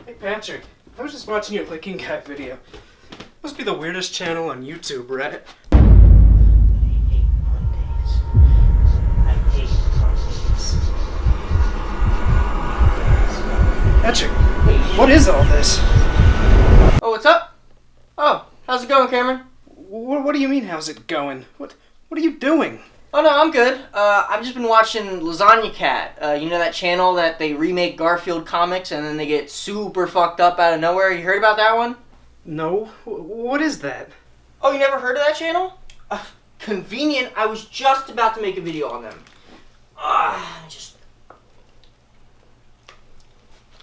Hey Patrick, I was just watching your licking guy video. Must be the weirdest channel on YouTube, right? I hate Mondays. Patrick, what is all this? Oh, what's up? Oh, how's it going, Cameron? What do you mean, how's it going? What are you doing? Oh no, I'm good. I've just been watching Lasagna Cat. You know that channel that they remake Garfield comics and then they get super fucked up out of nowhere? You heard about that one? No, what is that? Oh, you never heard of that channel? Convenient. I was just about to make a video on them.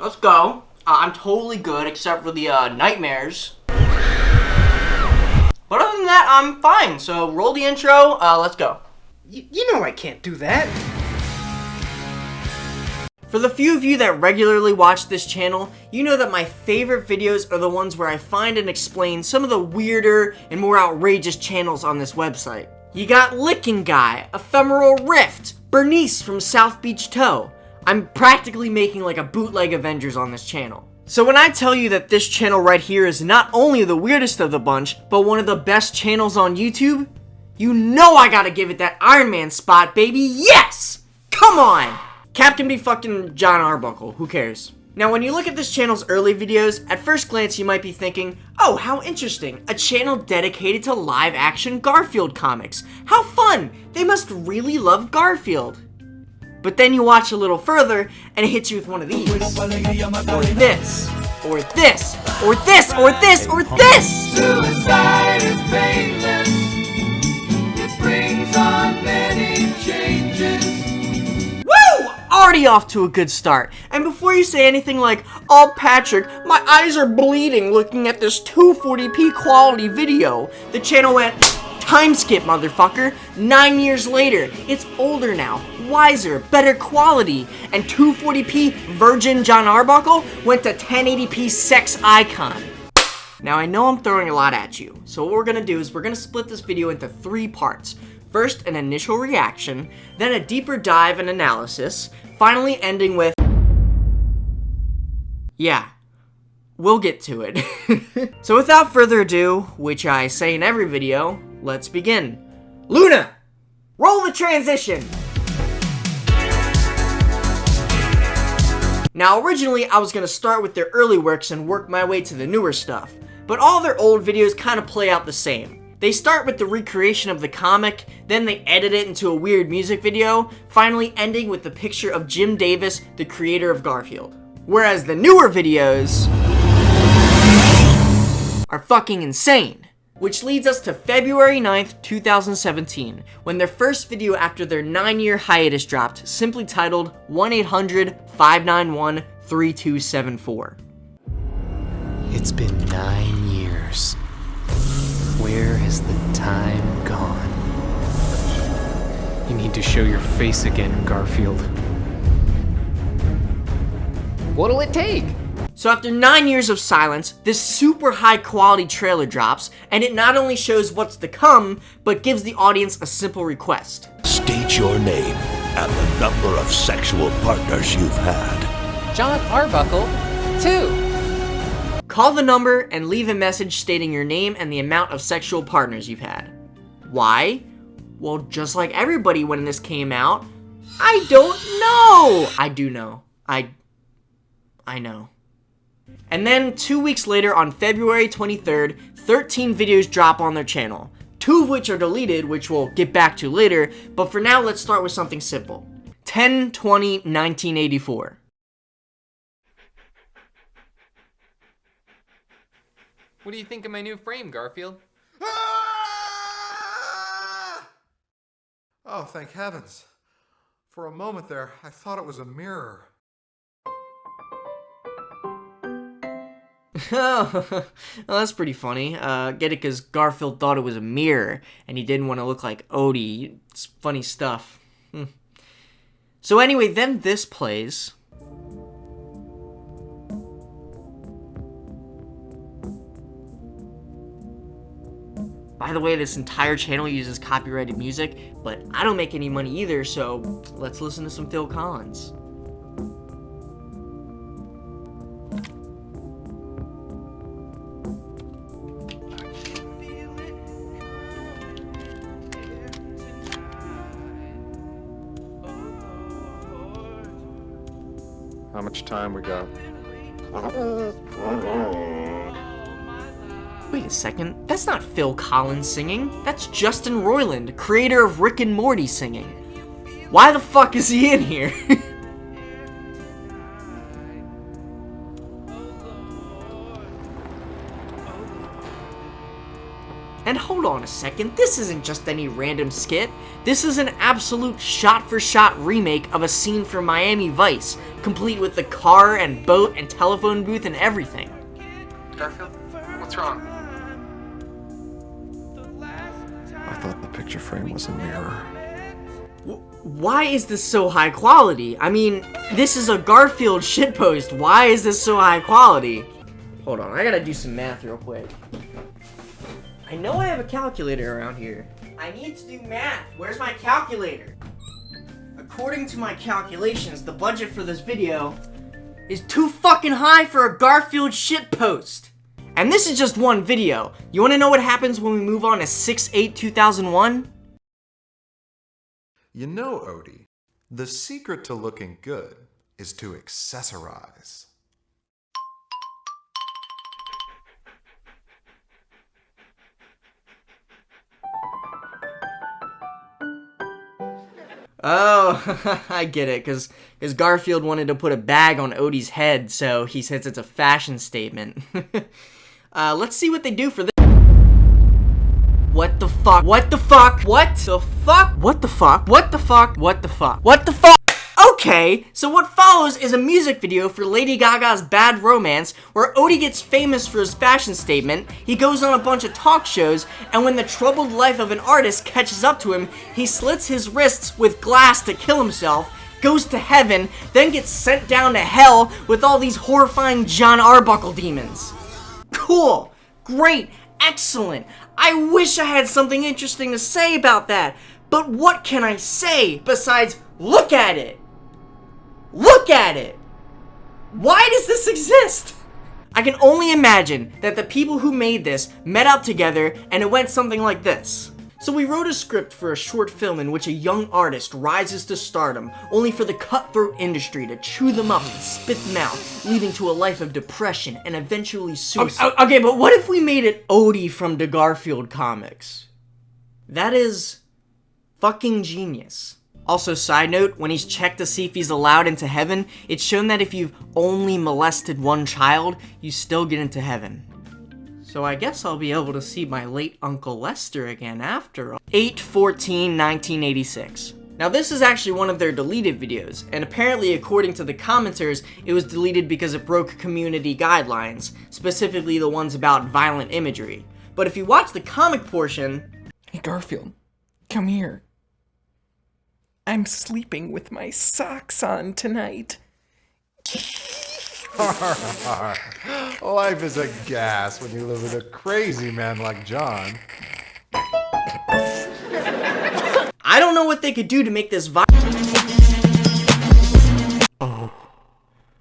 Let's go. I'm totally good except for the nightmares. But other than that, I'm fine. So roll the intro. Let's go. You know I can't do that. For the few of you that regularly watch this channel, you know that my favorite videos are the ones where I find and explain some of the weirder and more outrageous channels on this website. You got Licking Guy, Ephemeral Rift, Bernice from South Beach Toe. I'm practically making like a bootleg Avengers on this channel. So when I tell you that this channel right here is not only the weirdest of the bunch, but one of the best channels on YouTube, you know I gotta give it that Iron Man spot, baby. Yes! Come on! Cap can be fucking John Arbuckle, who cares? Now when you look at this channel's early videos, at first glance you might be thinking, oh, how interesting, a channel dedicated to live action Garfield comics. How fun! They must really love Garfield. But then you watch a little further and it hits you with one of these. Or this. Or this. Or this. Or this. Or this! Suicide is painless. It brings on many changes. Already off to a good start. And before you say anything like, oh Patrick, my eyes are bleeding looking at this 240p quality video, the channel went, time skip motherfucker, 9 years later, it's older now, wiser, better quality, and 240p virgin John Arbuckle went to 1080p sex icon. Now I know I'm throwing a lot at you, so what we're gonna do is we're gonna split this video into 3 parts. First, an initial reaction, then a deeper dive and analysis, finally ending with, yeah, we'll get to it. So without further ado, which I say in every video, let's begin. Luna, roll the transition. Now originally I was gonna start with their early works and work my way to the newer stuff, but all their old videos kind of play out the same. They start with the recreation of the comic, then they edit it into a weird music video, finally ending with the picture of Jim Davis, the creator of Garfield. Whereas the newer videos are fucking insane. Which leads us to February 9th, 2017, when their first video after their 9-year hiatus dropped, simply titled 1-800-591-3274. It's been 9 years. Where has the time gone? You need to show your face again, Garfield. What'll it take? So after 9 years of silence, this super high quality trailer drops, and it not only shows what's to come, but gives the audience a simple request. State your name and the number of sexual partners you've had. John Arbuckle, 2. Call the number and leave a message stating your name and the amount of sexual partners you've had. Why? Well, just like everybody when this came out, I don't know. I do know. I know. And then 2 weeks later on February 23rd, 13 videos drop on their channel. 2 of which are deleted, which we'll get back to later, but for now let's start with something simple. 10/20/1984. What do you think of my new frame, Garfield? Ah! Oh, thank heavens. For a moment there, I thought it was a mirror. Oh, well, that's pretty funny. Get it because Garfield thought it was a mirror, and he didn't want to look like Odie. It's funny stuff. So anyway, then this plays. By the way, this entire channel uses copyrighted music, but I don't make any money either, so let's listen to some Phil Collins. much time we got. Wait a second, that's not Phil Collins singing. That's Justin Roiland, creator of Rick and Morty, singing. Why the fuck is he in here? And hold on a second, this isn't just any random skit. This is an absolute shot-for-shot remake of a scene from Miami Vice, complete with the car and boat and telephone booth and everything. Garfield, what's wrong? I thought the picture frame was a mirror. Why is this so high quality? I mean, this is a Garfield shitpost. Why is this so high quality? Hold on, I gotta do some math real quick. I know I have a calculator around here. I need to do math. Where's my calculator? According to my calculations, the budget for this video is too fucking high for a Garfield shitpost. And this is just one video. You wanna know what happens when we move on to 6/8/2001? You know, Odie, the secret to looking good is to accessorize. Oh, I get it, because Garfield wanted to put a bag on Odie's head, so he says it's a fashion statement. Let's see what they do for this. What the fuck? What the fuck? What the fuck? What the fuck? What the fuck? What the fuck? What the fuck? Okay, so what follows is a music video for Lady Gaga's Bad Romance, where Odie gets famous for his fashion statement, he goes on a bunch of talk shows, and when the troubled life of an artist catches up to him, he slits his wrists with glass to kill himself, goes to heaven, then gets sent down to hell with all these horrifying John Arbuckle demons. Cool, great, excellent. I wish I had something interesting to say about that, but what can I say besides look at it? Look at it! Why does this exist? I can only imagine that the people who made this met up together and it went something like this. So we wrote a script for a short film in which a young artist rises to stardom, only for the cutthroat industry to chew them up and spit them out, leading to a life of depression and eventually suicide. Okay, but what if we made it Odie from the Garfield comics? That is fucking genius. Also, side note, when he's checked to see if he's allowed into heaven, it's shown that if you've only molested one child, you still get into heaven. So I guess I'll be able to see my late Uncle Lester again after all. 8/14/1986. Now this is actually one of their deleted videos, and apparently according to the commenters, it was deleted because it broke community guidelines, specifically the ones about violent imagery. But if you watch the comic portion... Hey Garfield, come here. I'm sleeping with my socks on tonight. Life is a gas when you live with a crazy man like John. I don't know what they could do to make this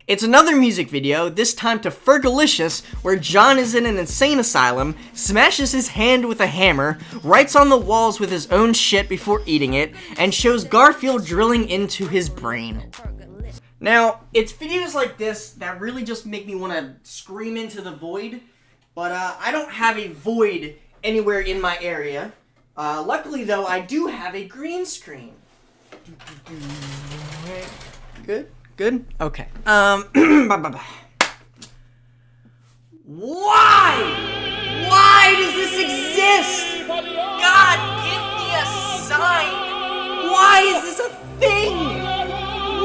It's another music video, this time to Fergalicious, where John is in an insane asylum, smashes his hand with a hammer, writes on the walls with his own shit before eating it, and shows Garfield drilling into his brain. Now, it's videos like this that really just make me want to scream into the void, but I don't have a void anywhere in my area. Luckily though, I do have a green screen. Good? Good? Okay. Why? Why does this exist? God, give me a sign. Why is this a thing?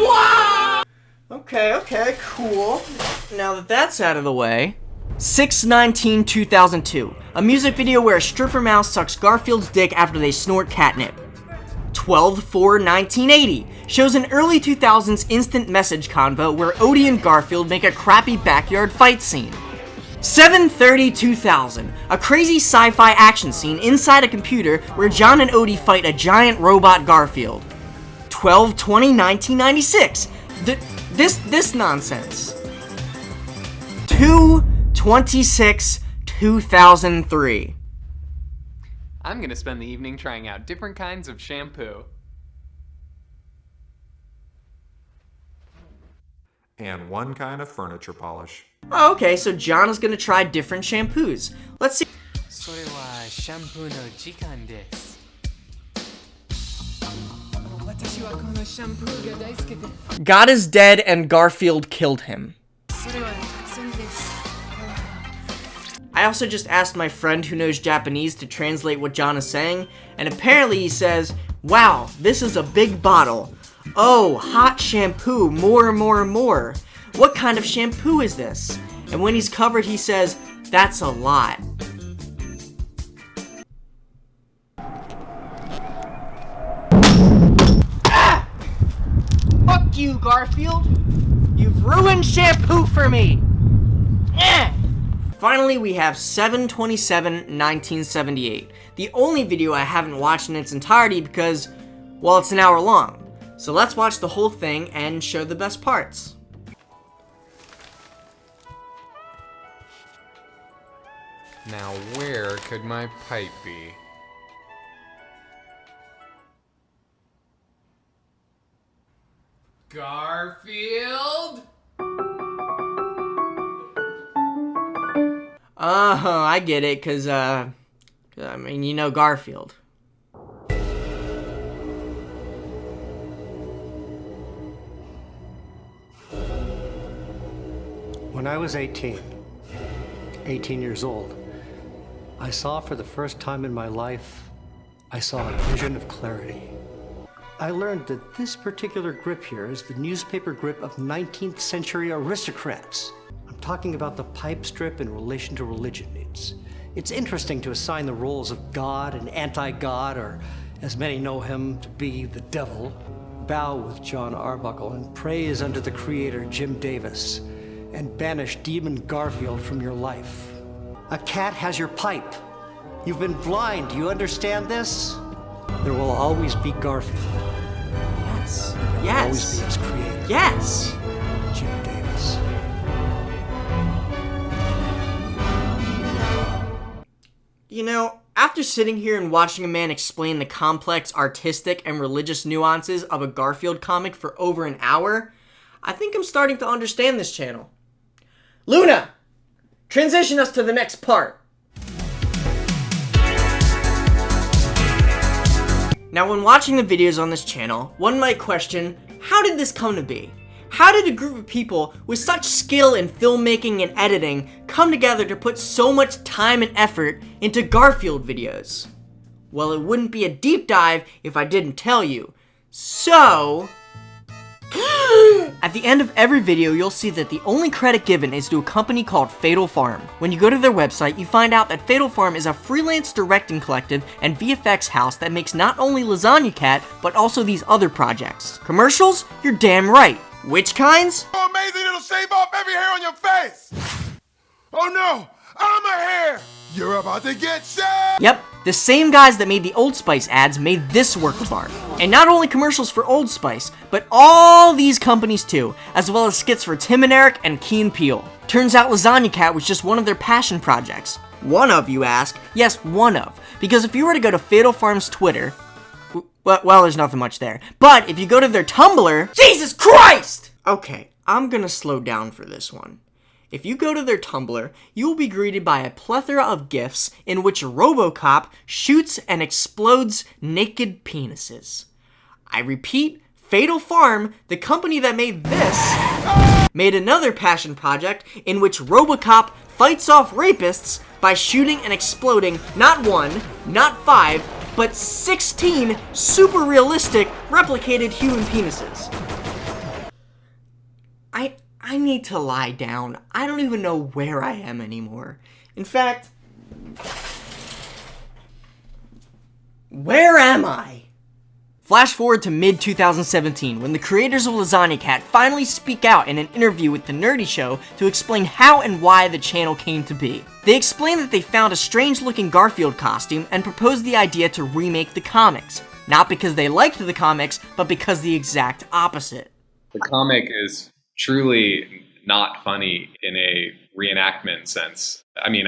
Why? Okay, cool. Now that that's out of the way. 6/19/2002. A music video where a stripper mouse sucks Garfield's dick after they snort catnip. 12/4/1980 shows an early 2000s instant message convo where Odie and Garfield make a crappy backyard fight scene. 7/30/2000, a crazy sci-fi action scene inside a computer where John and Odie fight a giant robot Garfield. 12/20/1996, this nonsense. 2/26/2003. I'm gonna spend the evening trying out different kinds of shampoo. and one kind of furniture polish. Oh, okay, so John is gonna try different shampoos. Let's see. それはシャンプーの時間です。私はこのシャンプーが大好きで。God is dead and Garfield killed him. それはたくさんです。 I also just asked my friend who knows Japanese to translate what John is saying, and apparently he says, "Wow, this is a big bottle. Oh, hot shampoo, more, more, more. What kind of shampoo is this?" And when he's covered, he says, "That's a lot." Ah! Fuck you, Garfield. You've ruined shampoo for me. Eh! Finally, we have 7/27/1978, the only video I haven't watched in its entirety because, well, it's an hour long. So let's watch the whole thing and show the best parts. Now where could my pipe be? Garfield? I get it, cause, I mean, you know Garfield. When I was 18 years old, I saw for the first time in my life, I saw a vision of clarity. I learned that this particular grip here is the newspaper grip of 19th century aristocrats. I'm talking about the pipe strip in relation to religion. It's interesting to assign the roles of God and anti-God, or as many know him to be, the devil. Bow with John Arbuckle and praise unto the creator Jim Davis, and banish demon Garfield from your life. A cat has your pipe. You've been blind. Do you understand this? There will always be Garfield. Yes. There will Yes. always be its creator. Yes. Jim Davis. You know, after sitting here and watching a man explain the complex artistic and religious nuances of a Garfield comic for over an hour, I think I'm starting to understand this channel. Luna! Transition us to the next part. Now, when watching the videos on this channel, one might question, how did this come to be? How did a group of people with such skill in filmmaking and editing come together to put so much time and effort into Garfield videos? Well, it wouldn't be a deep dive if I didn't tell you. So, at the end of every video, you'll see that the only credit given is to a company called Fatal Farm. When you go to their website, you find out that Fatal Farm is a freelance directing collective and VFX house that makes not only Lasagna Cat, but also these other projects. Commercials? You're damn right. Which kinds? So amazing it'll shave off every hair on your face! Oh no! I'm a hair! You're about to get shaved! Yep, the same guys that made the Old Spice ads made this work of art. And not only commercials for Old Spice, but all these companies too, as well as skits for Tim and Eric and Key and Peele. Turns out Lasagna Cat was just one of their passion projects. One of, you ask? Yes, one of. Because if you were to go to Fatal Farm's Twitter, well, there's nothing much there. But if you go to their Tumblr, Jesus Christ! Okay, I'm gonna slow down for this one. If you go to their Tumblr, you will be greeted by a plethora of GIFs in which RoboCop shoots and explodes naked penises. I repeat, Fatal Farm, the company that made this, made another passion project in which RoboCop fights off rapists by shooting and exploding not 1, not 5, but 16 super realistic replicated human penises. I need to lie down. I don't even know where I am anymore. In fact, where am I? Flash forward to mid-2017, when the creators of Lasagna Cat finally speak out in an interview with The Nerdy Show to explain how and why the channel came to be. They explain that they found a strange-looking Garfield costume and proposed the idea to remake the comics. Not because they liked the comics, but because the exact opposite. The comic is truly not funny in a reenactment sense. I mean,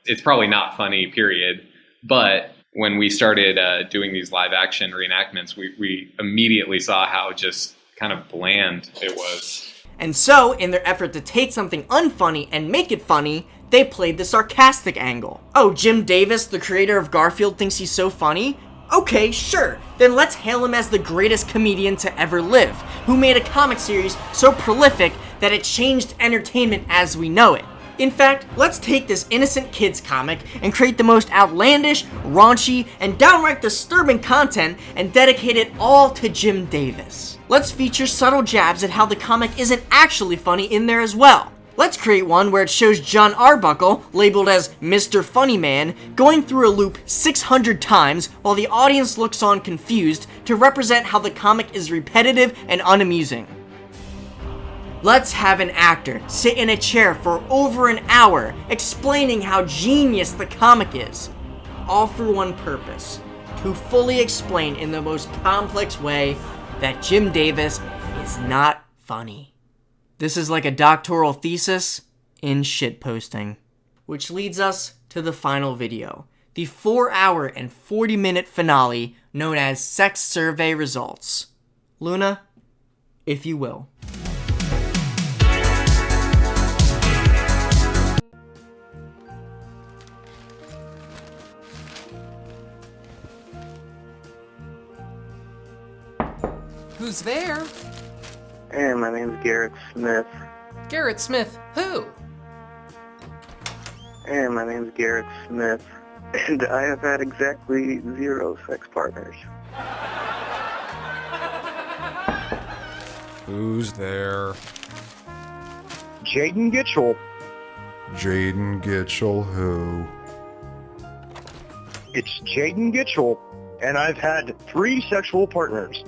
it's probably not funny, period, but when we started doing these live action reenactments, we immediately saw how just kind of bland it was. And so, in their effort to take something unfunny and make it funny, they played the sarcastic angle. Oh, Jim Davis, the creator of Garfield, thinks he's so funny? Okay, sure, then let's hail him as the greatest comedian to ever live, who made a comic series so prolific that it changed entertainment as we know it. In fact, let's take this innocent kids comic and create the most outlandish, raunchy, and downright disturbing content and dedicate it all to Jim Davis. Let's feature subtle jabs at how the comic isn't actually funny in there as well. Let's create one where it shows John Arbuckle, labeled as Mr. Funny Man, going through a loop 600 times while the audience looks on confused to represent how the comic is repetitive and unamusing. Let's have an actor sit in a chair for over an hour explaining how genius the comic is, all for one purpose: to fully explain in the most complex way that Jim Davis is not funny. This is like a doctoral thesis in shitposting. Which leads us to the final video, the 4-hour and 40-minute finale known as Sex Survey Results. Luna, if you will. Who's there? Hey, my name's Garrett Smith. Garrett Smith, who? Hey, my name's Garrett Smith, and I have had exactly 0 sex partners. Who's there? Jaden Gitchell. Jaden Gitchell who? It's Jaden Gitchell, and I've had 3 sexual partners.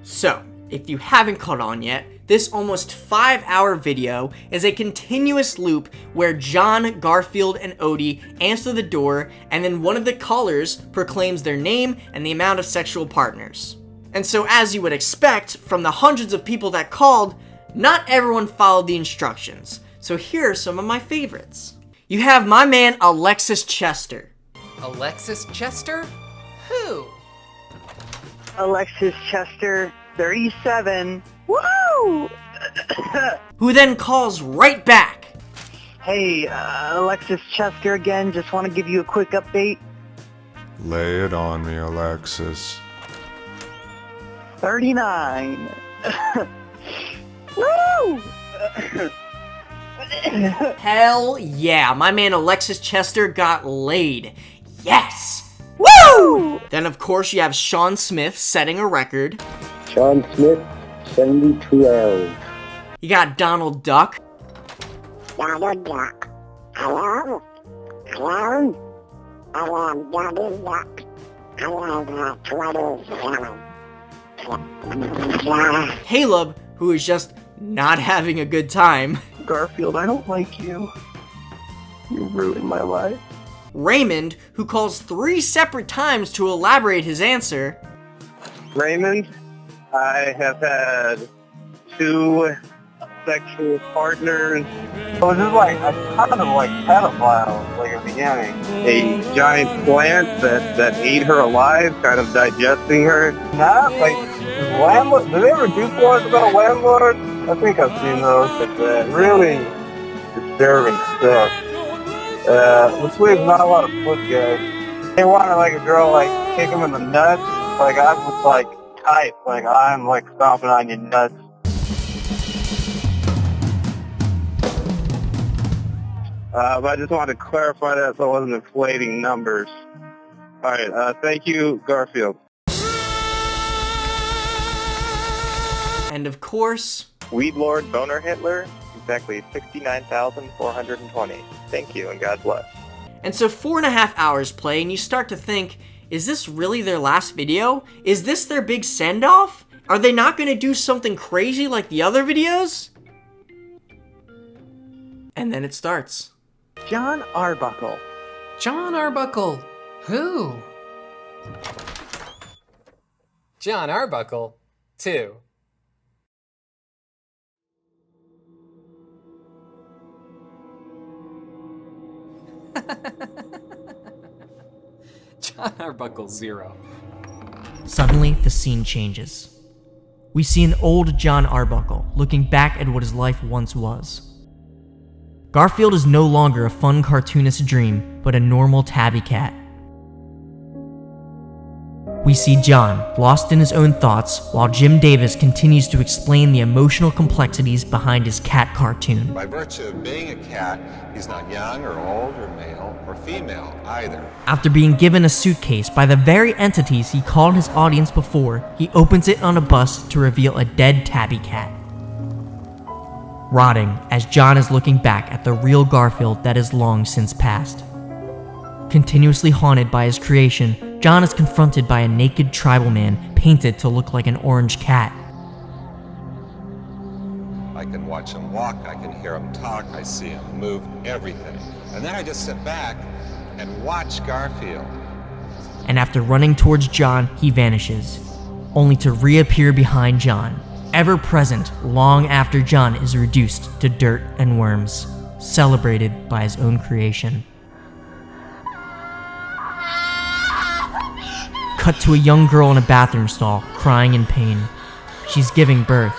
So, if you haven't caught on yet, this almost 5-hour video is a continuous loop where John, Garfield, and Odie answer the door, and then one of the callers proclaims their name and the amount of sexual partners. And so, as you would expect, from the hundreds of people that called, not everyone followed the instructions. So here are some of my favorites. You have my man Alexis Chester. Alexis Chester? Who? Alexis Chester, 37. Woo! Who then calls right back. Hey, Alexis Chester again. Just want to give you a quick update. Lay it on me, Alexis. 39. Woo! Hell yeah, my man Alexis Chester got laid. Yes! Woo! Then of course you have Sean Smith setting a record. Sean Smith, 72 hours. You got Donald Duck. Donald Duck. Hello? Hello? I am Donald Duck. I am 27. Caleb, who is just not having a good time. Garfield, I don't like you. You ruined my life. Raymond, who calls 3 separate times to elaborate his answer. Raymond, I have had 2 sexual partners. It was just like a kind of like pedophile, like at the beginning. A giant plant that ate her alive, kind of digesting her. Nah, like landlord. Do they ever do ones about landlords? I think I've seen those. It's really disturbing stuff. This week's not a lot of foot guys. They wanted like a girl like kick him in the nuts. Like I was like tight. Like I'm like stomping on your nuts. But I just wanted to clarify that so I wasn't inflating numbers. Alright, thank you, Garfield. And of course... Weed Lord Boner Hitler, exactly 69,420. Thank you and God bless. And so 4.5 hours play and you start to think, is this really their last video? Is this their big send-off? Are they not going to do something crazy like the other videos? And then it starts. John Arbuckle. John Arbuckle. Who? John Arbuckle. 2. John Arbuckle 0. Suddenly, the scene changes. We see an old John Arbuckle looking back at what his life once was. Garfield is no longer a fun cartoonist dream, but a normal tabby cat. We see John, lost in his own thoughts, while Jim Davis continues to explain the emotional complexities behind his cat cartoon. By virtue of being a cat, he's not young or old or male or female either. After being given a suitcase by the very entities he called his audience before, he opens it on a bus to reveal a dead tabby cat. Rotting as John is looking back at the real Garfield that is long since passed. Continuously haunted by his creation, John is confronted by a naked tribal man painted to look like an orange cat. I can watch him walk, I can hear him talk, I see him move, everything. And then I just sit back and watch Garfield. And after running towards John, he vanishes, only to reappear behind John, ever present long after John is reduced to dirt and worms, celebrated by his own creation. Cut to a young girl in a bathroom stall, crying in pain. She's giving birth,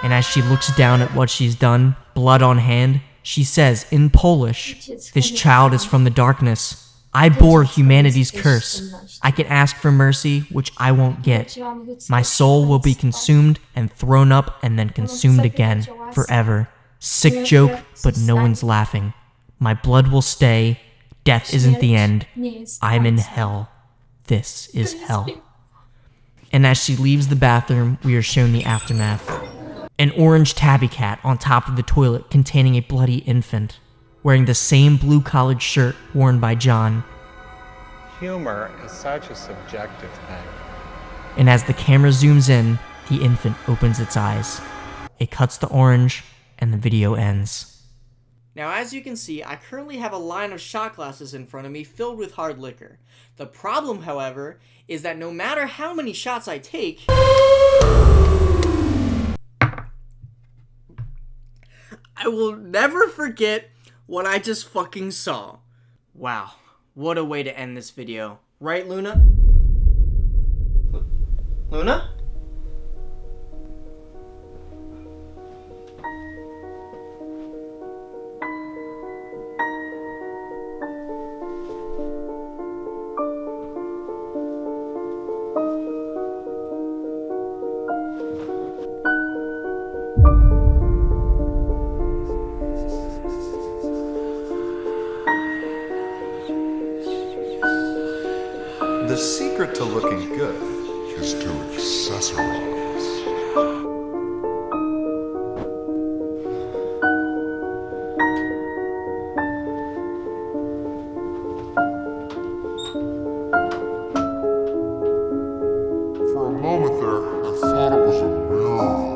and as she looks down at what she's done, blood on hand, she says in Polish, "This child is from the darkness. I bore humanity's curse. I can ask for mercy, which I won't get. My soul will be consumed and thrown up and then consumed again, forever. Sick joke, but no one's laughing. My blood will stay. Death isn't the end. I'm in hell. This is hell." And as she leaves the bathroom, we are shown the aftermath. An orange tabby cat on top of the toilet containing a bloody infant, wearing the same blue collared shirt worn by John. Humor is such a subjective thing. And as the camera zooms in, the infant opens its eyes. It cuts to orange, and the video ends. Now, as you can see, I currently have a line of shot glasses in front of me filled with hard liquor. The problem, however, is that no matter how many shots I take, I will never forget what I just fucking saw. Wow, what a way to end this video. Right, Luna? Luna? The secret to looking good is to accessorize. For a moment there, I thought it was a mirror.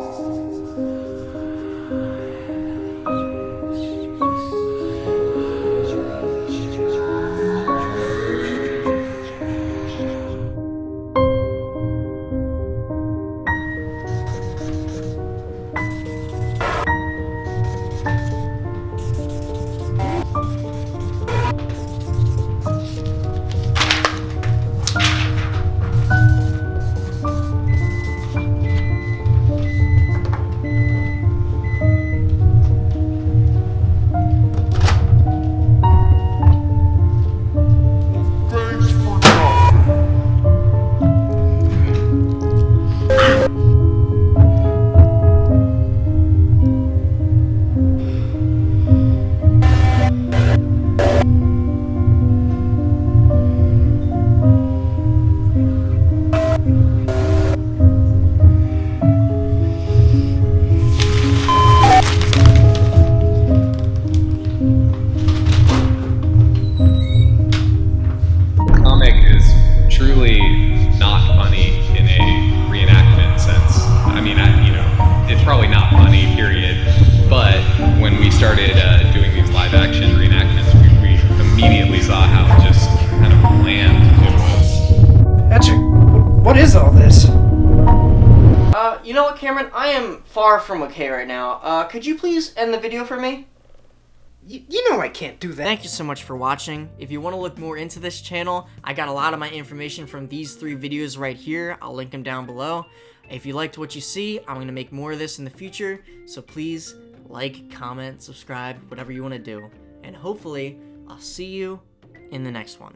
started doing these live action reenactments, we immediately saw how just kind of bland it was. Patrick, what is all this? You know what, Cameron? I am far from okay right now. Could you please end the video for me? You know I can't do that. Thank you so much for watching. If you want to look more into this channel, I got a lot of my information from these 3 videos right here. I'll link them down below. If you liked what you see, I'm going to make more of this in the future, so please like, comment, subscribe, whatever you want to do. And hopefully, I'll see you in the next one.